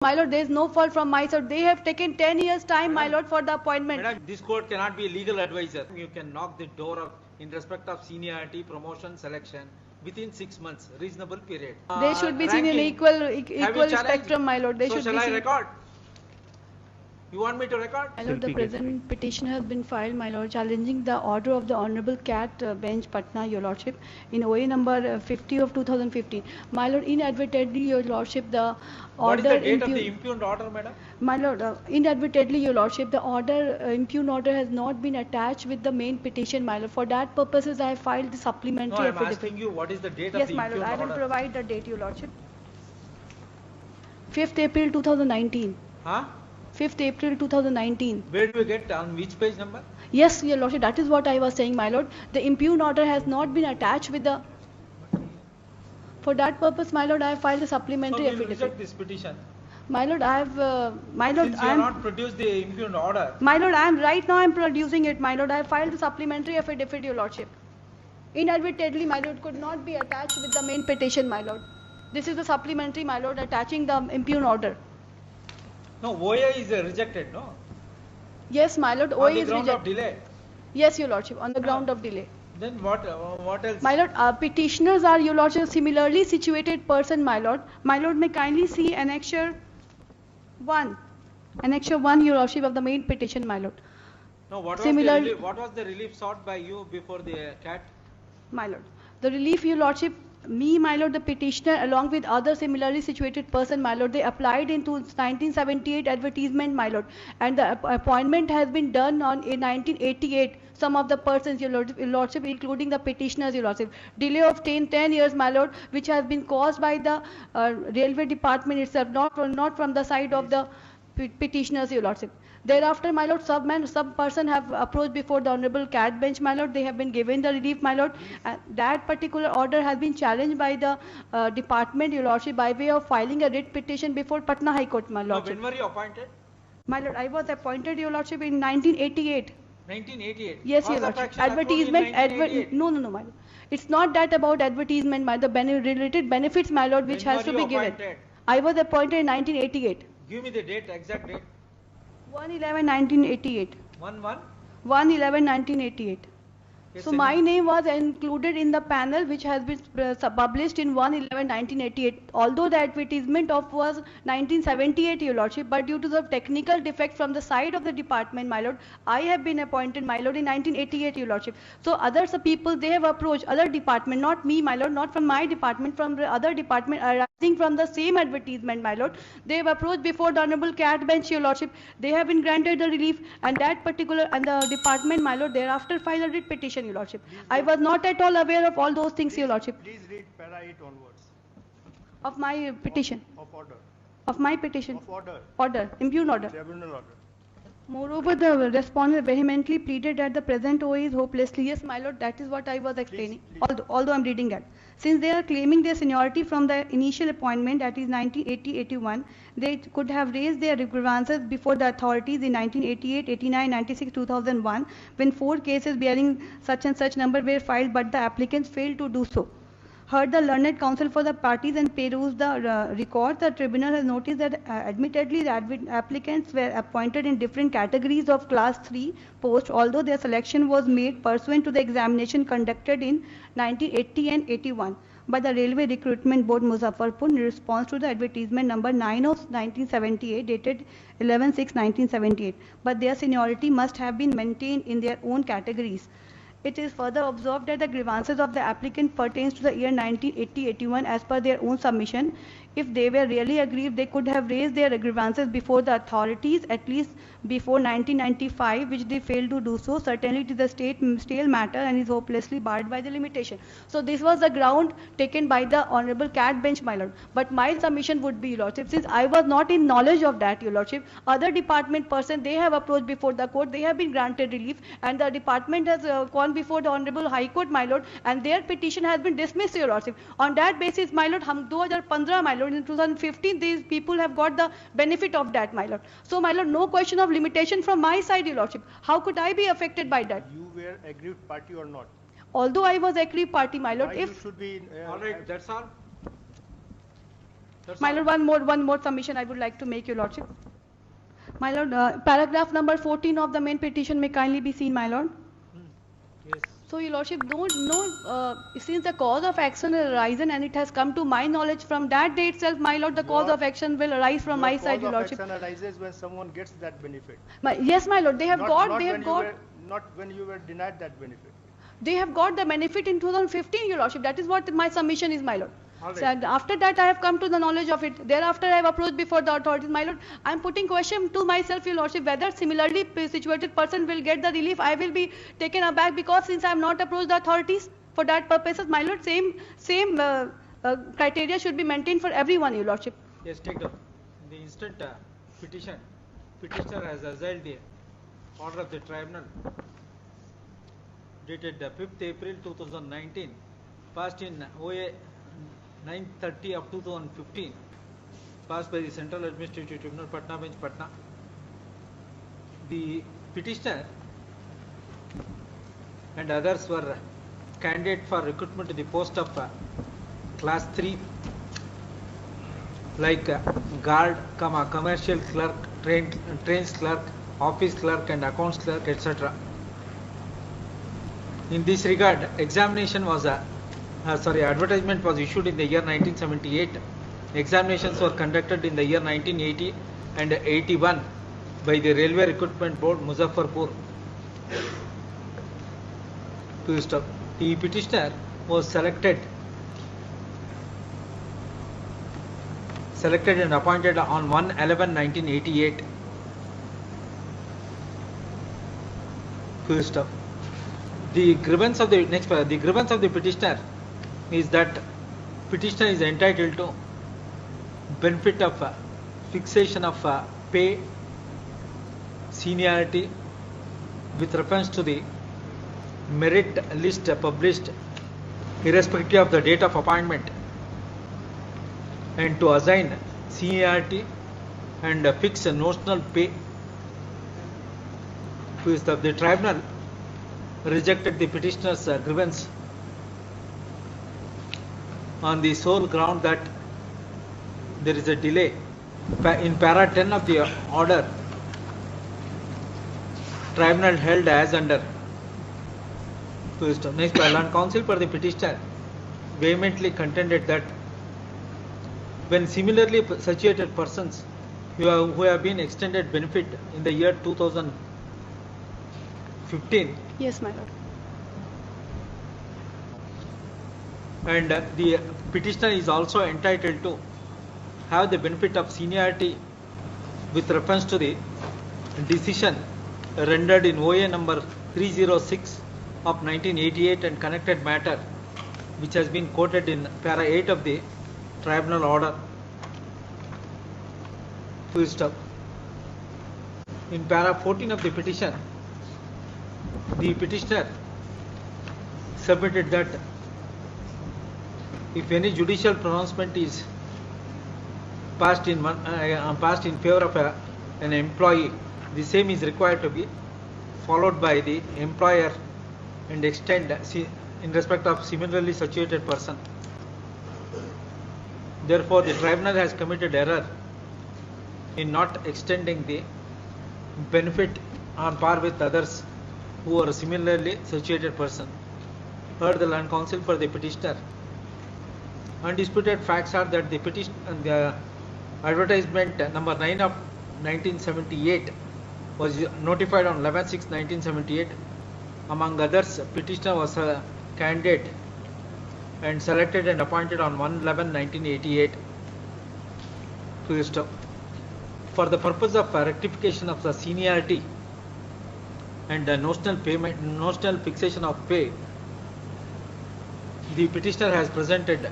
My lord, there is no fault from my side. They have taken 10 years time, my lord, for the appointment. Madam, this court cannot be a legal advisor. You can knock the door of, in respect of seniority, promotion, selection within 6 months, reasonable period. They should be seen in equal spectrum, my lord. They so should shall be I seen. record? You want me to record? My lord, the present petition has been filed, my lord, challenging the order of the Honorable Cat Bench, Patna, your lordship, in OA number 50 of 2015. My lord, inadvertently, your lordship, the order... What is the date of the impugned order, madam? My lord, inadvertently, your lordship, the order, impugned order has not been attached with the main petition, my lord. For that purposes, I have filed the supplementary affidavit. No, I am affidavit. asking you what is the date Yes, of the my impugned lord, order? I will provide the date, your lordship. 5th April 2019. Huh? 5th April 2019. Where do you get, on which page number? Yes, your lordship, that is what I was saying, my lord. The impugned order has not been attached with the... For that purpose, my lord, I have filed a supplementary so affidavit. Reject this petition. My lord, I have... my lord, Since you have not produced the impugned order. My lord, right now I am producing it, my lord. I have filed the supplementary affidavit, your lordship. Inadvertently, my lord, could not be attached with the main petition, my lord. This is the supplementary, my lord, attaching the impugned order. No, OA is rejected, no? Yes, my lord, OA is rejected. On the ground of delay? Yes, your lordship, on the ground of delay. Then what else? My lord, petitioners are, your lordship, similarly situated person, my lord. My lord, may kindly see annexure 1. Annexure 1, your lordship, of the main petition, my lord. No, what was the relief sought by you before the CAT? My lord, the relief, your lordship, me, my lord, the petitioner, along with other similarly situated person, my lord, they applied into 1978 advertisement, my lord, and the appointment has been done in 1988. Some of the persons, your lordship, including the petitioners, your lordship. Delay of 10 years, my lord, which has been caused by the railway department itself, not from the side of the petitioners, your lordship. Thereafter, my lord, some person have approached before the Honorable Cat Bench, my lord. They have been given the relief, my lord. That particular order has been challenged by the department, your lordship, by way of filing a writ petition before Patna High Court, my lordship. When were you appointed? My lord, I was appointed, your lordship, in 1988. 1988? Yes, your lordship. Advertisement, no, my lord. It's not that about advertisement, my lord. The related benefits, my lord, which has to be given. I was appointed in 1988. Give me the date, exact date. 1/11/1988. 1/11/1988. Yes, so my name was included in the panel which has been published in 1/11/1988. Although the advertisement of was 1978, your lordship, but due to the technical defect from the side of the department, my lord, I have been appointed, my lord, in 1988, your lordship. So others people, they have approached other department, not me, my lord, not from my department, from the other department arising from the same advertisement, my lord. They have approached before the Honorable Cat Bench, your lordship. They have been granted the relief, and that particular, and the department, my lord, thereafter filed a writ petition, your lordship. I was not at all aware of all those things, your lordship. Please read para 8 onwards. Of my petition. Of order. Of my petition. Of order. Order. Impugned order. Tribunal order. Moreover, the respondent vehemently pleaded that the present OA is hopelessly. Yes, my lord, that is what I was explaining. Please. Although I'm reading that. Since they are claiming their seniority from the initial appointment, that is 1980-81, they could have raised their grievances before the authorities in 1988, 89, 96, 2001, when 4 cases bearing such and such number were filed, but the applicants failed to do so. Heard the learned counsel for the parties and perused the records, the tribunal has noticed that admittedly the applicants were appointed in different categories of class 3 posts, although their selection was made pursuant to the examination conducted in 1980 and 81 by the Railway Recruitment Board, Muzaffarpur, in response to the advertisement number 9 of 1978, dated 11/6/1978. But their seniority must have been maintained in their own categories. It is further observed that the grievances of the applicant pertains to the year 1980-81 as per their own submission. If they were really aggrieved, they could have raised their grievances before the authorities, at least before 1995, which they failed to do so. Certainly it is a stale matter and is hopelessly barred by the limitation. So this was the ground taken by the Honorable Cat Bench, my lord. But my submission would be, your lordship, since I was not in knowledge of that, your lordship, other department person, they have approached before the court, they have been granted relief, and the department has gone before the Honorable High Court, my lord, and their petition has been dismissed, your lordship. On that basis, my lord, 2015, my lord, in 2015, these people have got the benefit of that, my lord. So, my lord, no question of limitation from my side, your lordship. How could I be affected by that? You were aggrieved party or not? Although I was aggrieved party, my lord, Why if... you should be... all right, that's all. That's My all. Lord, one more submission I would like to make, Your Lordship. My Lord, paragraph number 14 of the main petition may kindly be seen, my Lord. Yes. So, Your Lordship, don't know, since the cause of action has arisen and it has come to my knowledge from that day itself, my Lord, the cause Your- of action will arise from my side, Your Your cause of Lordship. action arises when someone gets that benefit. Yes, my Lord, they have got, Not when you were denied that benefit. they have got the benefit in 2015, Your Lordship. That is what my submission is, my Lord. All So, right. and after that, I have come to the knowledge of it. Thereafter, I have approached before the authorities, my Lord. I am putting question to myself, Your Lordship, whether similarly situated person will get the relief. I will be taken aback because since I have not approached the authorities for that purposes, my Lord, same criteria should be maintained for everyone, Your Lordship. Yes, take down. In the instant petitioner has assailed the order of the tribunal dated 5th April 2019, passed in OA 930 of 2015, passed by the Central Administrative Tribunal, Patna Bench, Patna. The petitioner and others were candidate for recruitment to the post of class 3, like guard, commercial clerk, trains clerk, office clerk and accounts clerk, etc. In this regard, advertisement was issued in the year 1978. Examinations were conducted in the year 1980 and 81 by the Railway Recruitment Board, Muzaffarpur. The petitioner was selected and appointed on 1/11/1988. The grievance of the petitioner is that petitioner is entitled to benefit of fixation of pay, seniority with reference to the merit list published irrespective of the date of appointment, and to assign seniority and fix a notional pay. The tribunal rejected the petitioner's grievance on the sole ground that there is a delay. In para 10 of the order, tribunal held as under. Next, Land Counsel for the petitioner vehemently contended that when similarly situated persons who have been extended benefit in the year 2015, Yes, my Lord. and the petitioner is also entitled to have the benefit of seniority with reference to the decision rendered in OA number 306 of 1988 and connected matter, which has been quoted in para 8 of the tribunal order. In para 14 of the petition, the petitioner submitted that if any judicial pronouncement is passed in favor of an employee, the same is required to be followed by the employer and extend in respect of similarly situated person. Therefore, the tribunal has committed error in not extending the benefit on par with others who are similarly situated person. Heard the Land Counsel for the petitioner. Undisputed facts are that the petition and the advertisement number 9 of 1978 was notified on 11/6/1978. Among others, petitioner was a candidate and selected and appointed on 1/11/1988 to the stop. For the purpose of rectification of the seniority and notional fixation of pay, the petitioner has presented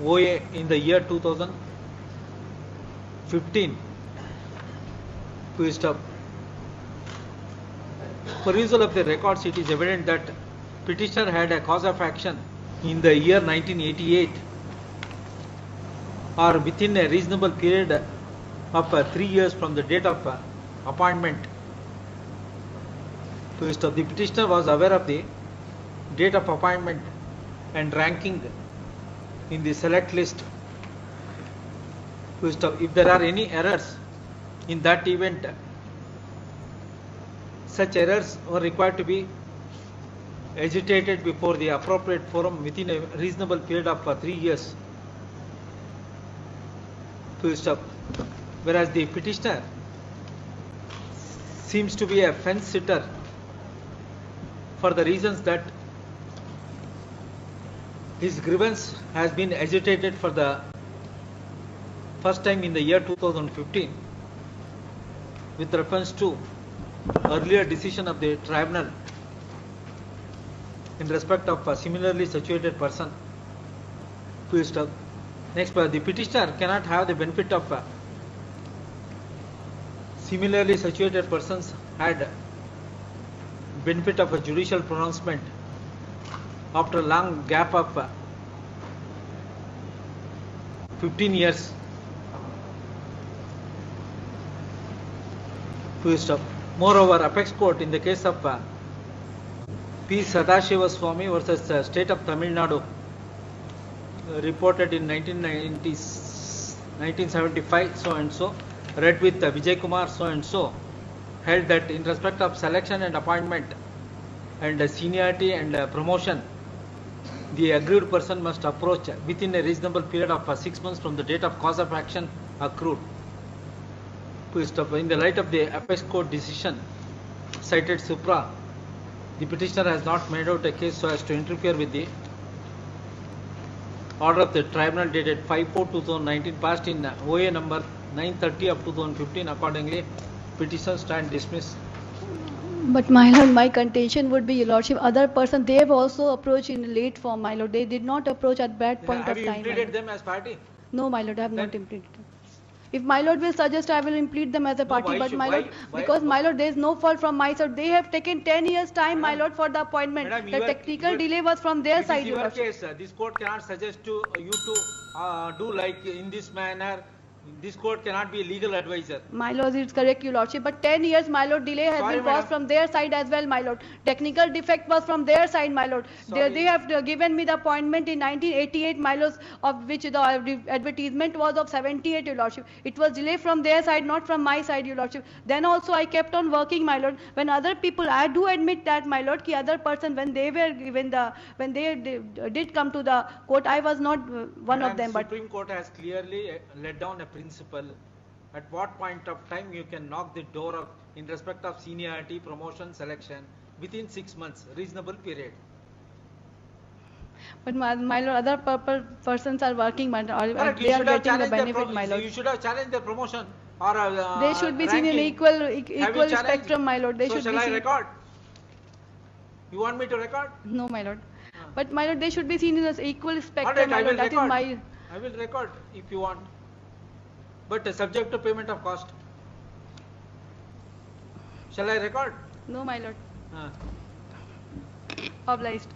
OA in the year 2015 to stop. Perusal of the records, it is evident that petitioner had a cause of action in the year 1988 or within a reasonable period of 3 years from the date of appointment to stop. The petitioner was aware of the date of appointment and ranking in the select list If there are any errors in that event, such errors are required to be agitated before the appropriate forum within a reasonable period of 3 years. Whereas the petitioner seems to be a fence sitter for the reasons that his grievance has been agitated for the first time in the year 2015 with reference to earlier decision of the tribunal in respect of a similarly situated person. Next, the petitioner cannot have the benefit of similarly situated persons had benefit of a judicial pronouncement after a long gap of 15 years. Moreover, Apex Court in the case of P. Sadashiva Swami versus State of Tamil Nadu, reported in 1975 so and so, read with Vijay Kumar so and so, held that in respect of selection and appointment and seniority and promotion, the aggrieved person must approach within a reasonable period of 6 months from the date of cause of action accrued. In the light of the Apex Court decision cited supra, the petitioner has not made out a case so as to interfere with the order of the tribunal dated 5/4/2019 passed in OA number 930 of 2015. Accordingly, petition stand dismissed. But my lord, my contention would be, your lordship, other person, they have also approached in late form, my lord. They did not approach at that point Have of you time. implemented them as party? No, my lord, I have not implemented them. If my lord will suggest, I will implement them as a party. But my lord, because my lord, there is no fault from my side. They have taken 10 years time, my lord, for the appointment. Madam, the technical delay was from their side, your your lordship. case. This court cannot suggest to you to do like in this manner. This court cannot be a legal advisor. My lord, it's correct, your lordship. But 10 years, my lord, delay has been caused from their side as well, my lord. Technical defect was from their side, my lord. They have given me the appointment in 1988, my lord, of which the advertisement was of 78, your lordship. It was delay from their side, not from my side, your lordship. Then also I kept on working, my lord. When other people, I do admit that, my lord, ki other person, when they did come to the court, I was not one of them. But Supreme Court has clearly laid down a principle. At what point of time you can knock the door of in respect of seniority, promotion, selection within 6 months, reasonable period. But my lord, other persons are working, my lord, Correct. they are getting the benefit, my lord. You should have challenged their promotion or they should be seen in equal spectrum, my lord. They so should shall be I seen. record? You want me to record? No, my lord. But my lord, they should be seen in an equal spectrum, Alright, my lord. That is my. I will record if you want, but subject to payment of cost. Shall I record? No, my lord. Uh. Obliged.